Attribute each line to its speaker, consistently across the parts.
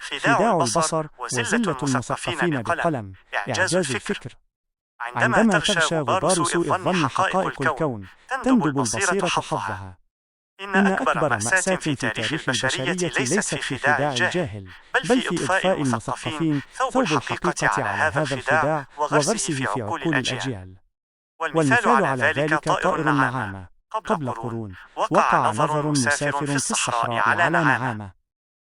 Speaker 1: خداع البصر وزلة المثقفين بقلم. إعجاز الفكر. عندما تغشى غبار سوء الظن حقائق الكون، تندب البصيرة حظها. إن أكبر مأساة في تاريخ البشرية ليست في خداع الجاهل، بل في إضفاء المثقفين ثوب الحقيقة على هذا الخداع وغرسه في عقول الأجيال. والمثال على ذلك طائر النعامة. قبل قرون وقع نظر مسافر في الصحراء على نعامة.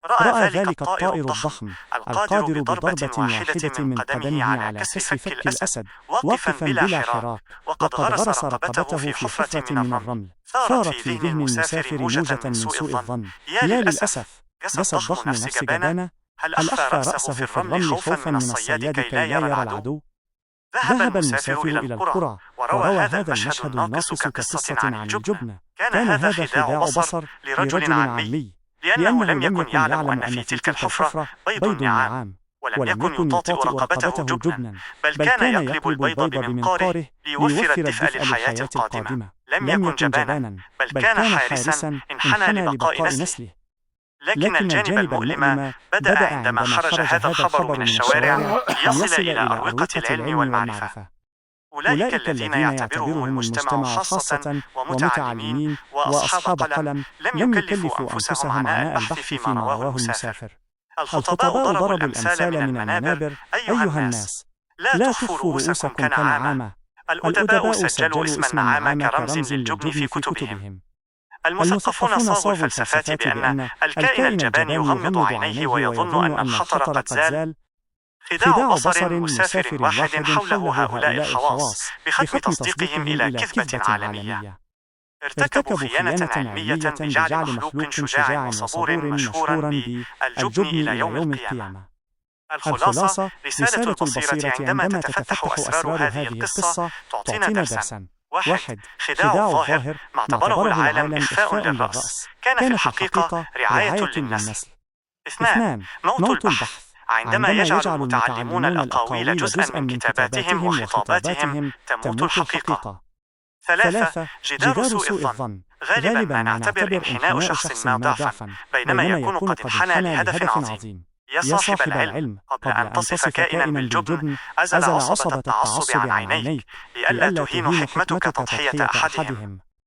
Speaker 1: رأى ذلك الطائر الضخم القادر بضربة واحدة من قدمه على كسر فك الأسد واقفا بلا حراك، وقد غرس رقبته في حفرة من الرمل. ثارت في ذهن المسافر موجة من سوء الظن. يا للأسف، جسد ضخم نفس جبانة. هل أخفى رأسه في الرمل خوفا من الصياد كي لا يرى العدو؟ ذهب المسافر إلى القرى وروى هذا المشهد الناقص كقصة عن الجبن. كان هذا خداع بصر لرجل عامي، لأنه لم يكن يعلم أن في تلك الحفرة بيض النعام، ولم يكن يطاطئ رقبته جبنا، بل كان يقلب البيض بمنقاره ليوفر الدفء للحياة القادمة. لم يكن جبانا، بل كان حارسا انحنى لبقاء نسله. لكن الجانب المؤلم بدأ عندما خرج هذا الخبر من الشوارع ليصل إلى أروقة العلم والمعرفة. أولئك الذين يعتبرهم المجتمع خاصة ومتعلمين وأصحاب قلم لم يكلفوا أنفسهم عناء البحث فيما رواه المسافر. الخطباء ضربوا الأمثال من المنابر: أيها الناس، لا تخفوا رؤوسكم كنعامة. الأدباء سجلوا اسم النعامة كرمز للجبن في كتبهم. المثقفون صاغوا الفلسفات بأن الكائن الجبان يغمض عينيه ويظن أن الخطر قد زال. خداع بصر مسافر واحد حوله هؤلاء الخواص بختم تصديقهم إلى كذبة عالمية. ارتكبوا خيانة علمية بجعل مخلوق شجاع وصبور مشهورا بالجبن إلى يوم القيامة. الخلاصة: رسالة البصيرة عندما تتفتح أسرار هذه القصة تعطينا درسا. 1. خداع الظاهر ما اعتبره العالم إخفاء للرأس كان في الحقيقة رعاية للنسل. 2. موت البحث عندما يجعل المتعلمون الأقاويل جزءا من كتاباتهم وخطاباتهم تموت الحقيقة. 3. جدار سوء الظن غالبا ما نعتبر انحناء شخص ما ضعفا، بينما يكون قد انحنى لهدف عظيم. يا صاحب العلم، قبل أن تصف كائنا بالجبن أزل عصبة التعصب عن عينيك، لئلا تهين حكمتك تضحية أحدهم.